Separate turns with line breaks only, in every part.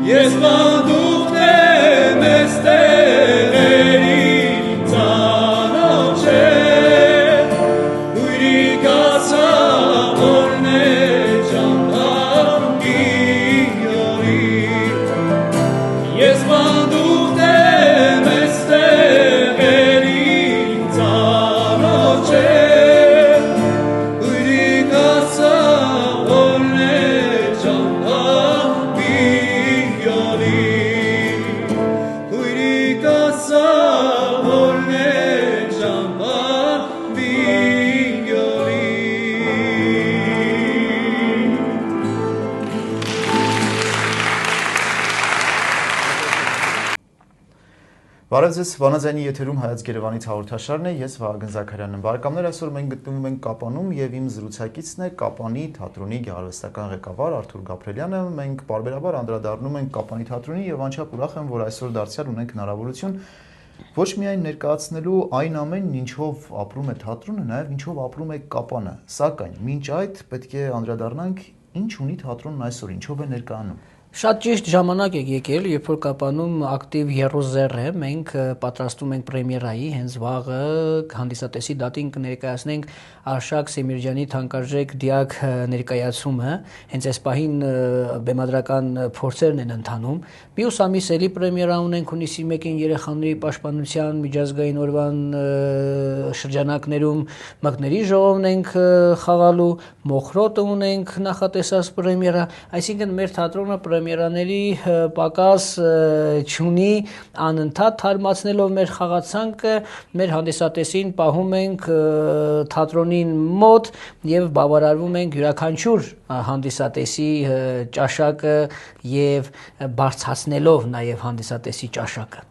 Ես բանդուկն եմ էստեղերի ծանոչել Ույրիկ ասա որն է ճամփամի յորի Ես բանդուկն եմ էստեղերի ծանոչել Ույրիկ ասա որն է ճամփամի
Բարև ձեզ, Վանաձայնի եթերում Հայաց Գերևանից հաղորդաշարն է, ես Վահագն Զաքարյանն եմ։ Բարեկամներ, այսօր մենք գտնվում ենք Կապանում եւ իմ զրուցակիցն է Կապանի թատրոնի գեղարվեստական ղեկավար Արթուր Գաբրելյանը։ Մենք պարբերաբար անդրադառնում ենք Կապանի թատրոնին եւ անչափ ուրախ եմ, որ այսօր դարձյալ ունենք հնարավորություն ոչ միայն ներկայացնելու այն ամենն, ինչով ապրում է թատրոնը, նաեւ ինչով ապրում է Կապանը։ Սակայն մինչ այդ պետք է անդրադառնանք ինչ ունի թատրոնն այսօր, ինչով է ներկայանում։
Շատ ճիշտ ժամանակ եք եկել, երբ որ Կապանում ակտիվ եռոզեռ է, մենք պատրաստում ենք պրեմիերայի, հենց վաղը հանդիսատեսի դատին կներկայացնենք Արշակ Սեմիրջյանի թանկարժեք դիակ ներկայացումը, հենց այս պահին բեմադրական փորձերն են ընթանում։ Մյուս ամիս էլի պրեմիերա ունենք հունիսի 1-ին երեխաների պաշտպանության միջազգային օրվան շրջանակներում մկների ժողովն ենք խաղալու, Մոխրոտը ունենք նախատեսած պրեմիերա, այսինքն մեր թատրոնը պրեմիերաների պակաս չունի, անընդհատ թարմացնելով մեր խաղացանկը, մեր հանդիսատեսին պահում ենք թատրոնին մոտ եւ բավարարվում ենք յուրաքանչյուր հանդիսատեսի ճաշակը եւ բարձրացնելով նաեւ հանդիսատեսի ճաշակը։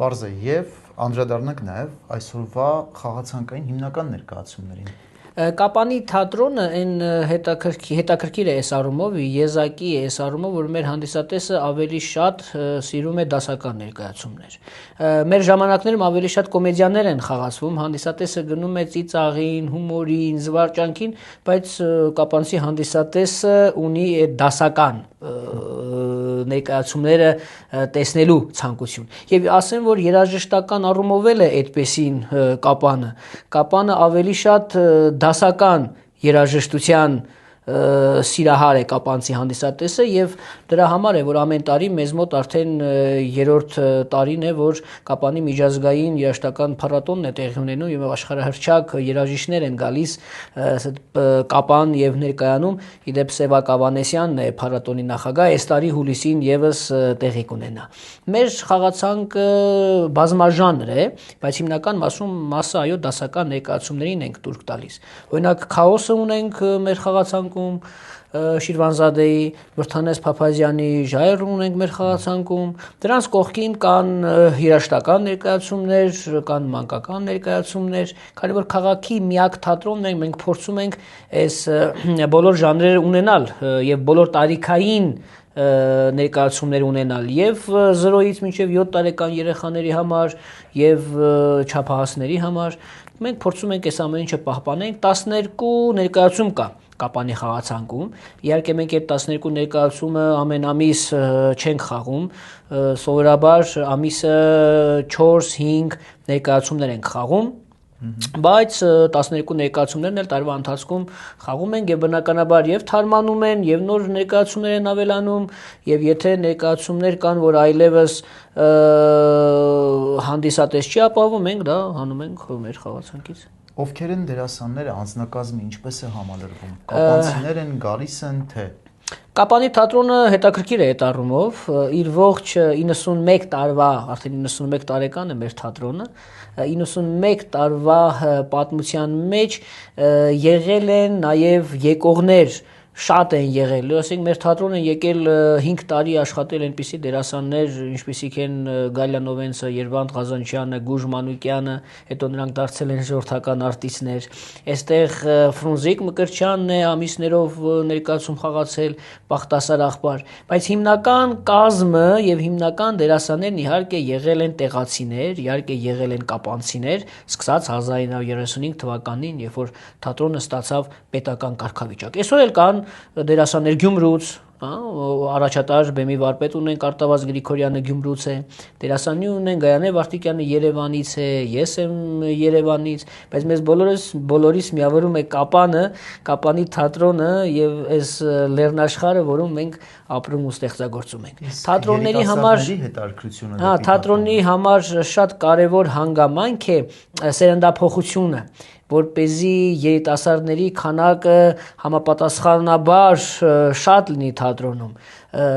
Պարզ է, եւ անդրադառնանք նաեւ այսօրվա խաղացանկային հիմնական ներկայացումներին։
Կապանի թատրոնը այն հետաքրքիր է այս առումով, եզակի է այս առումով, որ մեր հանդիսատեսը ավելի շատ սիրում է դասական ներկայացումներ։ Մեր ժամանակներում ավելի շատ կոմեդիաներ են խաղացվում, հանդիսատեսը գնում է ծիծաղին, հումորին, զվարճանքին, բայց կապանցի հանդիսատեսը ունի այդ դասական ներկայացումները տեսնելու ցանկություն։ Եվ ասեմ, որ երաժշտական առումով էլ է այդպեսին Կապանը ավելի շատ դասական երաժշտության սիրահար է կապանցի հանդիսատեսը եւ դրա համար է որ ամեն տարի մեզ մոտ արդեն 3-րդ տարին է որ Կապանի միջազգային երաժշտական փառատոնն է տեղի ունենում եւ աշխարհահռչակ երաժիշտներ են գալիս Կապան եւ ներկայանում իդեպ Սևակ Ավանեսյանն է փառատոնի նախագահ այս տարի հուլիսին եւս տեղի կունենա մեր խաղացանկը բազմաժանր է բայց հիմնական մասը այո դասական ներկայացումներին ենք տուրք տալիս օրինակ քաոսը ունենք մեր խաղացանկ Շիրվանզադեի, Վրթանես Փափազյանի ժայռ ունենք մեր խաղացանկում, դրանց կողքին կան երաժշտական ներկայացումներ, կան մանկական ներկայացումներ, քանի որ քաղաքի միակ թատրոնն ենք, մենք փորձում ենք այս բոլոր ժանրերը ունենալ եւ բոլոր տարիքային ներկայացումներ ունենալ եւ 0-ից մինչեւ 7 տարեկան երեխաների համար եւ չափահասների համար մենք փորձում ենք այս ամեն ինչը պահպանենք 12 ներկայացում կա Կապանի խաղացանկում իհարկե մենք այդ 12 ներկայացումը ամեն ամիս չենք խաղում սովորաբար ամիսը 4-5 ներկայացումներ ենք խաղում բայց 12 ներկայացումներն էլ տարվա ընթացքում խաղում են եւ բնականաբար եւ թարմանում են եւ նոր ներկայացումներ են ավելանում եւ եթե ներկայացումներ կան որ այլևս հանդիսատես չի ապահովում մենք դա հանում ենք մեր խաղացանկից
Ովքեր են դերասանները, անձնակազմը ինչպես է համալրվում, կապանցիներ են, գալիս են, թե
Կապանի թատրոնը հետաքրքիր է այդ առումով, իր ողջ 91 տարվա, արդեն 91 տարեկան է մեր թատրոնը, 91 տարվա պատմության մեջ եղել են նաև եկողներ շատ են եղել, ասենք մեր թատրոնը եկել 5 տարի աշխատել այնպիսի դերասաններ, ինչպիսիք են Գալյան Օվենսը, Երվանդ Ղազանչյանը, Գուժ Մանուկյանը, հետո նրանք դարձել են ժողովրդական արտիստներ։ Այստեղ Ֆրունզիկ Մկրտչյանն է ամիսներով ներկայացում խաղացել, Բախտասար աղբար, բայց հիմնական կազմը եւ հիմնական դերասաններն իհարկե եղել են տեղացիներ, իհարկե եղել են կապանցիներ, սկսած 1935 թվականին, երբ որ թատրոնը ստացավ պետական կարգավիճակ։ Այսօր էլ կան դերասաններ Գյումրուց, առաջատար բեմի վարպետ ունենք Արտավազդ Գրիգորյանը Գյումրուց է, դերասանի ունենք Գայանե Վարդիկյանը Երևանից է, ես եմ Երևանից, բայց մեզ բոլորիս միավորում է Կապանը, Կապանի թատրոնը եւ այս լեռնաշխարհը, որում մենք ապրում ու ստեղծագործում ենք։ Թատրոնների համար
հետաքրքրությունը
թատրոնի համար շատ կարևոր հանգամանք է սերնդափոխությունը, որպեսզի երիտասարդների քանակը համապատասխանաբար շատ լինի թատրոնում։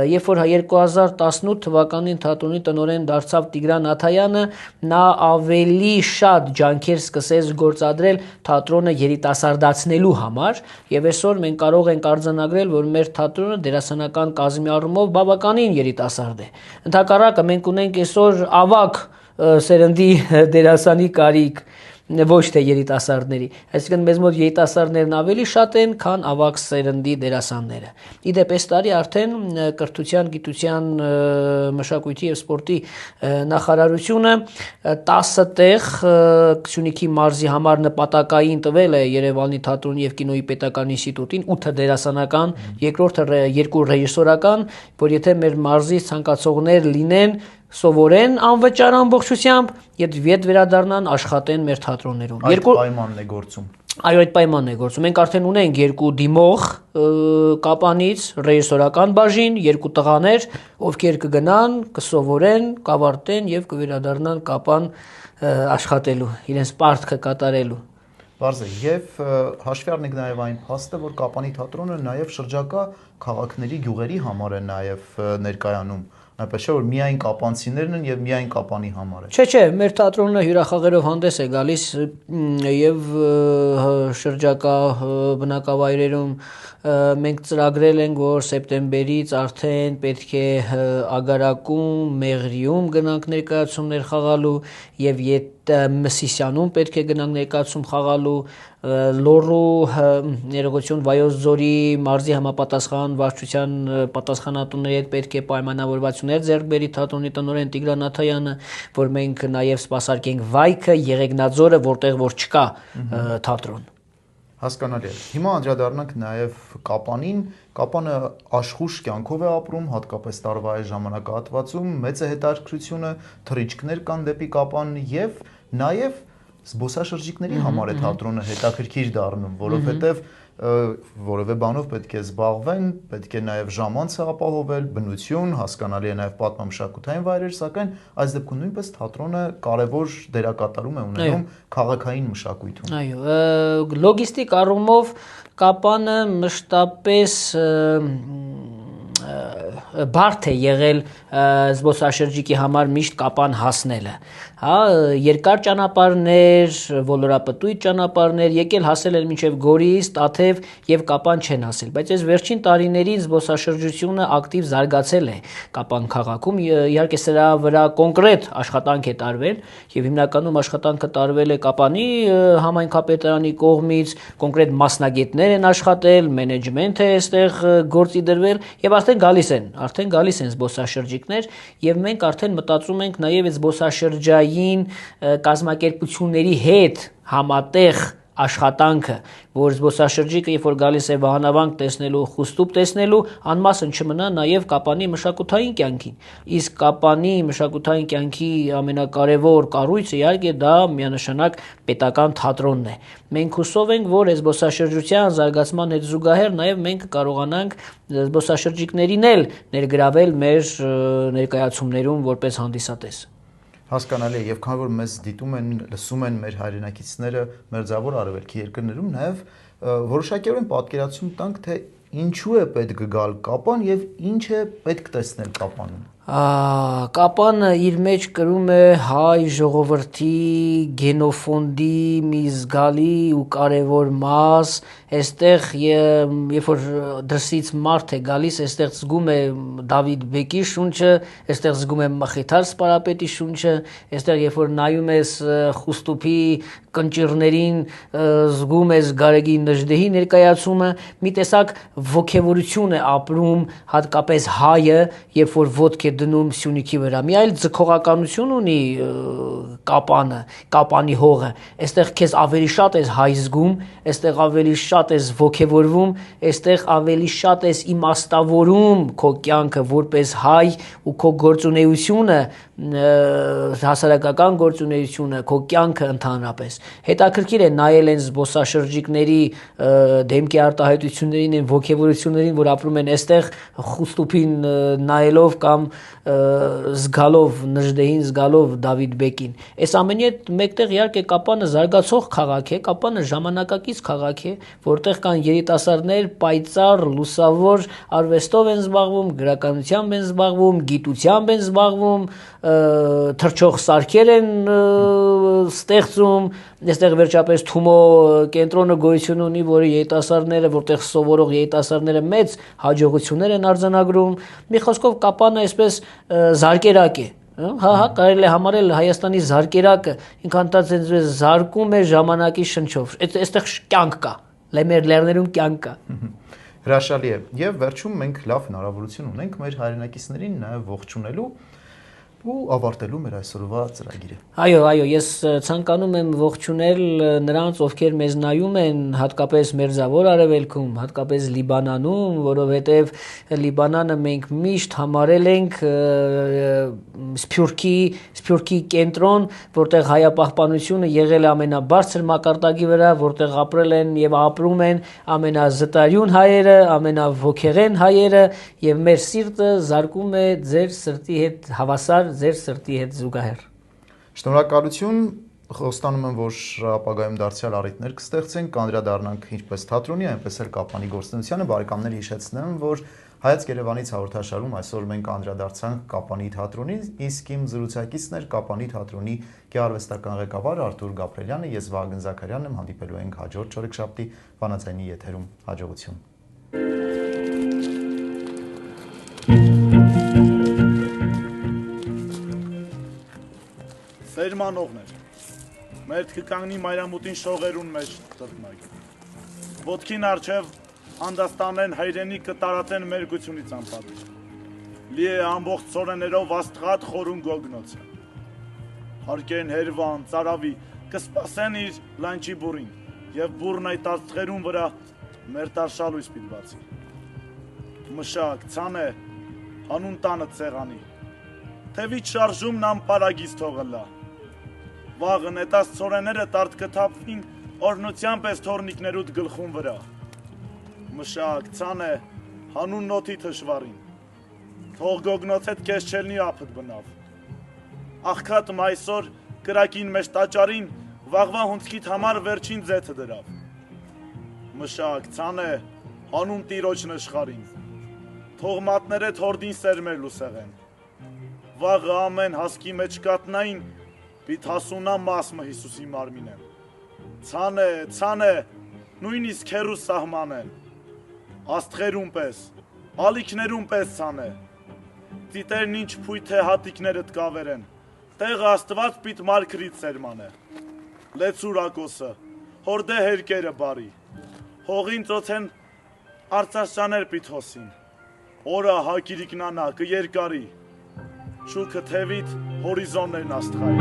Երբ որ 2018 թվականին թատրոնի տնօրեն դարձավ Տիգրան Աթայանը, նա ավելի շատ ջանքեր սկսեց գործադրել թատրոնը երիտասարդացնելու համար, եւ այսօր մենք կարող ենք արձանագրել, որ մեր թատրոնը դերասանական կազմի առումով բավականին երիտասարդ է։ Ընդհակառակը մենք ունենք այսօր ավագ սերնդի դերասանի կարիք, ոչ թե երիտասարդների, այսինքն մեզ մոտ երիտասարդներն ավելի շատ են, քան ավագ սերնդի դերասանները։ Իդեպ այս տարի արդեն կրթության, գիտության, մշակույթի եւ սպորտի նախարարությունը 10 տեղ Սյունիքի մարզի համար նպատակային տվել է Երևանի թատրոնի եւ կինոյի պետական ինստիտուտին 8 դերասանական, երկրորդը 2 ռեժիսորական, որ եթե մեր մարզից ցանկացողներ լինեն սովորեն անվճար ամբողջությամբ եւ ետ վերադառնան աշխատեն մեր թատրոններում։
Այդ պայմանն է գործում։
Այո, այդ պայմանն է գործում։ Մենք արդեն ունենք 2 դիմող Կապանից ռեժիսորական բաժին, 2 տղաներ, ովքեր կգնան, կսովորեն, կավարտեն եւ կվերադառնան Կապան աշխատելու, իրենց պարտքը կատարելու։
Բարձ է, եւ հաշվի առնենք նաեւ այն փաստը, որ Կապանի թատրոնը նաեւ շրջակա քաղաքների գյուղերի համար է նաեւ ներկայանում։ Այնպես չէ, որ միայն կապանցիներն են եւ միայն Կապանի համար է։
Չէ, մեր թատրոնը հյուրախաղերով հանդես է գալիս եւ շրջակա բնակավայրերում մենք ծրագրել ենք, որ սեպտեմբերից արդեն պետք է Ագարակում, Մեղրիում գնանք ներկայացումներ խաղալու եւ Մսիսյանում պետք է գնանք ներկայացում խաղալու, Լոռու ներողություն Վայոց ձորի մարզի համապատասխան վարչության պատասխանատուների հետ պետք է պայմանավորվածություններ ձեռք բերի թատրոնի տնօրեն Տիգրան Աթայանը, որ մենք նաեւ սպասարկենք Վայքը, Եղեգնաձորը, որտեղ որ չկա թատրոն։
Հասկանալի է։ Հիմա անդրադառնանք նաեւ Կապանին։ Կապանը աշխուժ կյանքով է ապրում, հատկապես տարվա այս ժամանակահատվածում, մեծ է հետաքրքրությունը, թռիչքներ կան դեպի Կապան եւ նաեւ զբոսաշրջիկների համար է թատրոնը հետաքրքիր դառնում, որովհետեւ որևէ բանով պետք է զբաղվեն, պետք է նաեւ ժամանցը ապահովել, բնություն, հասկանալի է նաեւ պատմամշակութային վայրեր, սակայն այս դեպքում նույնպես թատրոնը կարևոր դերակատարում է ունենում քաղաքային մշակույթում։
Այո, լոգիստիկ առումով Կապանը մշտապես բարդ է եղել զբոսաշրջիկի համար միշտ Կապան հասնելը, հա, երկար ճանապարհներ, ոլորապտույտ ճանապարհներ, եկել հասել են մինչև Գորիս, Տաթև եւ Կապան չեն հասել, բայց այս վերջին տարիներին զբոսաշրջությունը ակտիվ զարգացել է Կապան քաղաքում, իհարկե սրա վրա կոնկրետ աշխատանք է տարվել եւ հիմնականում աշխատանքը տարվել է Կապանի համայնքապետարանի կողմից, կոնկրետ մասնագետներ են աշխատել, մենեջմենթ է այստեղ գործի դրվել եւ արդեն գալիս են զբոսաշրջիկներ եւ մենք արդեն մտածում ենք նաեւ այս զբոսաշրջային կազմակերպությունների հետ համատեղ աշխատանքը, որ զբոսաշրջիկը երբ որ գալիս է Վահանավանք տեսնելու, Խուստուպ տեսնելու, անմասն չմնա նաև Կապանի մշակութային կյանքին։ Իսկ Կապանի մշակութային կյանքի ամենակարևոր կառույցը իհարկե դա միանշանակ պետական թատրոնն է։ Մենք հուսով ենք, որ այս զբոսաշրջության զարգացման հետ զուգահեռ նաև մենք կարողանանք զբոսաշրջիկներին էլ ներգրավել մեր ներկայացումներում որպես հանդիսատես։
Հասկանալի է, եւ քանի որ մեզ դիտում են, լսում են մեր հայրենակիցները մերձավոր արևելքի երկրներում, նաեւ որոշակիորեն պատկերացում տանք, թե ինչու է պետք գալ Կապան եւ ինչ է պետք տեսնել Կապանում։
Կապանը իր մեջ կրում է հայ ժողովրդի գենոֆոնդի մի զգալի ու կարևոր մաս, այստեղ երբ որ դրսից մարդ է գալիս, այստեղ զգում է Դավիթ Բեկի շունչը, այստեղ զգում է Մխիթար Սպարապետի շունչը, այստեղ երբ որ նայում ես Խուստուփի կնճիռներին, զգում ես Գարեգի Նժդեհի ներկայացումը, մի տեսակ ոգևորություն է ապրում հատկապես հայը, երբ որ ոտք է դնում Սյունիքի վրա։ Մի այլ ձգողականություն ունի կապանը, կապանի հողը։ Այստեղ քեզ ավելի շատ ես հայ զգում, այստեղ ավելի շատ ես ոգևորվում, այստեղ ավելի շատ ես իմաստավորում քո կյանքը որպես հայ ու քո գործունեությունը, հասարակական գործունեությունը, քո կյանքը ընդհանրապես։ Հետաքրքիր է նայել այն զբոսաշրջիկների դեմքի արտահայտություններին, այն ոգևորություններին, որ ապրում են այստեղ խուստուփին նայելով կամ զգալով Նժդեհին, զգալով Դավիթ Բեկին։ Այս ամենի հետ մեկտեղ իհարկե Կապանը զարգացող քաղաք է, Կապանը ժամանակակից քաղաք է, որտեղ կան երիտասարդներ պայծառ, լուսավոր արվեստով են զբաղվում, գրականությամբ են զբաղվում, գիտությամբ են զբաղվում, թռչող սարքեր են ստեղծում, այստեղ վերջապես Թումո կենտրոնը գոյություն ունի, որը երիտասարդները, որտեղ սովորող երիտասարդները մեծ հաջողություններ են արձանագրում։ Մի խոսքով Կապանը այսպես զարկերակ է, կարելի է համարել Հայաստանի զարկերակը, ինքան զարկում է ժամանակի շնչով, այստեղ կյանք կա, մեր լեռներում կյանք կա։
Հրաշալի է, եւ վերջում մենք լավ հնարավորություն ունենք մեր հայրենակիցներին նաեւ ողջունելու ու ավարտելու մեր այսօրվա ծրագիրը։
Այո, ես ցանկանում եմ ողջունել նրանց, ովքեր մեզ նայում են, հատկապես Մերձավոր Արևելքում, հատկապես Լիբանանում, որովհետև Լիբանանը մենք միշտ համարել ենք Սփյուռքի կենտրոն, որտեղ հայապահպանությունը եղել է ամենաբարձր մակարդակի վրա, որտեղ ապրել են եւ ապրում են ամենազտարյուն հայերը, ամենաոգեղեն հայերը, եւ մեր սիրտը զարկում է ձեր սրտի հետ հավասար, ձեր սրտի հետ զուգահեռ։
Շնորհակալություն, խոստանում եմ, որ ապագայում դարձյալ առիթներ կստեղծենք, կանդրադառնանք ինչպես թատրոնի, այնպես էլ Կապանի գործունեությանը։ Բարեկամներ, հիշեցնեմ, որ Հայաց Երևանից հաղորդաշարում այսօր մենք անդրադարձանք Կապանի թատրոնին, իսկ իմ զրուցակիցն էր Կապանի թատրոնի գեղարվեստական ղեկավար Արթուր Գաբրելյանը, ես Վահագն Զաքարյանն եմ, հանդիպելու ենք հաջորդ չորեքշաբթի վանաձայնի եթերում։ Հաջողություն։
Սերմանողներ, մեր կկանգնի մայրամուտին շողերուն մեջ տրտնակ, ոտքին արջև հանդաստանեն հայրենի կտարատեն մեր գությունից անպատիժ, լի է ամբողջ ծորեներով աստղատ խորուն գոգնոցը, հարկեն հերվան, ծարավի, կսպասեն իր լանչի բուրին, և բուրն այդ աստղերուն վրա մեր տարշալույս պիտվացի, մշակ, ցան է, հանուն տանը ծեղանի, թևից շարժումն ամպարագից թողըլա, վաղն էտաս ծորեները տարդ կթապվին օրնության պես թորնիկներուտ գլխուն վրա, մշակ, ցան է, հանուն նոթի թշվարին, թող գոգնոցետ կես չելնի ապըտ բնավ, աղքատ մայսոր կրակին մեջ տաճարին վաղվա հունցքիտ համար վերջին ձեթը դրավ, մշակ, ցան է, հանուն տիրոջ նշխարին, թող մատներետ հորդին սերմեր լուսեղեն, վաղը ամեն հասկի մեջ կատնային պիտ հասունա մասմը Հիսուսի մարմին են, ցան է, նույնիսկ հերու սահման են, աստղերուն պես, ալիքներուն պես ցան է, ծիտերն ինչ փույթ է հատիկներըտ կավեր են, տեղը աստված պիտ մարգրիտ սերման է, լեցուր ակոսը, հորդե հերկերը բարի, հողին ծոցեն արծաշաներ պիտ հոսին, օրը հակիրիկնանա կերկարի, շուքը թևիտ հորիզոններն աստղայի։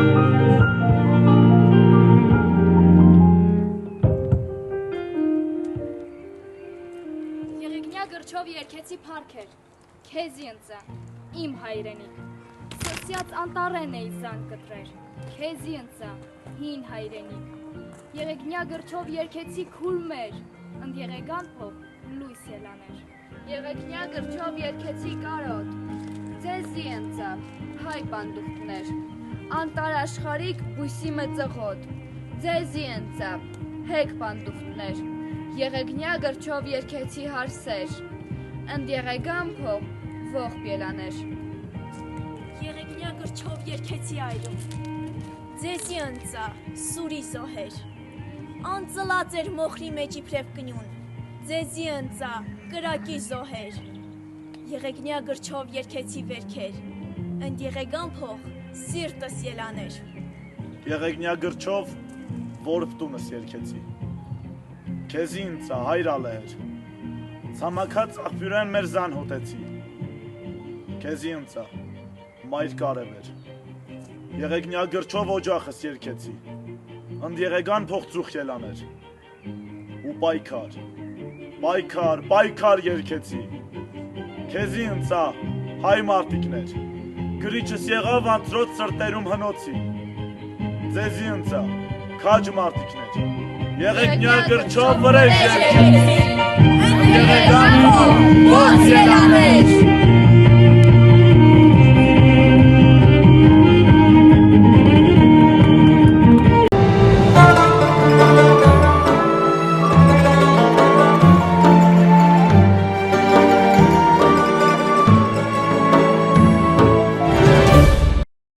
Եղեգնյա գրչով երկեցի պարքեր, քեզի ընծա, իմ հայրենիք, սոսյաց անտարեն էի զանք կտրեր, քեզի ընծա, հին հայրենիք, եղեգնյա գրչով երկեցի քուրմեր, ընդ եղեգան փով լույս ելաներ, եղեգնյա գրչով երկեցի կարոտ, ձեզի ընծա, հայ պանդուխտներ, անտար աշխարիկ բույսի մծղոտ, ձեզի ընծա, հեկ պանդուխտներ, եղեգնյա գրչով երկեցի հարսեր, ընդ եղեգան փող ող պելաներ,
եղեգնյա գրչով երկեցի այրում, ձեզի ընծա, սուրի զոհեր, անծլած էր մոխրի մեջ իբրև կնյուն, ձեզի ընծա, կրակի զոհեր, եղեգնյա գրչով երկեցի վերքեր, ընդ եղեգան փող սիրտս ելաներ,
եղեգնյա գրչով որպտունս երկեցի, քեզի ընծա հայրալեր, ցամաքած աղբյուրեն մեր զան հոտեցի, քեզի ընծա մայր կարևեր։ Եղեգնյա գրչով օջախս երկեցի, ընդ եղեգան փողծուխ ելաներ, ու պայքար երկեցի, քեզի ընծա հայ մարդիկներ, գրիչս եղավ անցրոց սրտերում հնոցի, ձեզի ընծա քաջ մարդիկներ, եղեգնյա գրչով վրեժ երկեցի, եղեգան ոնց ելաներ,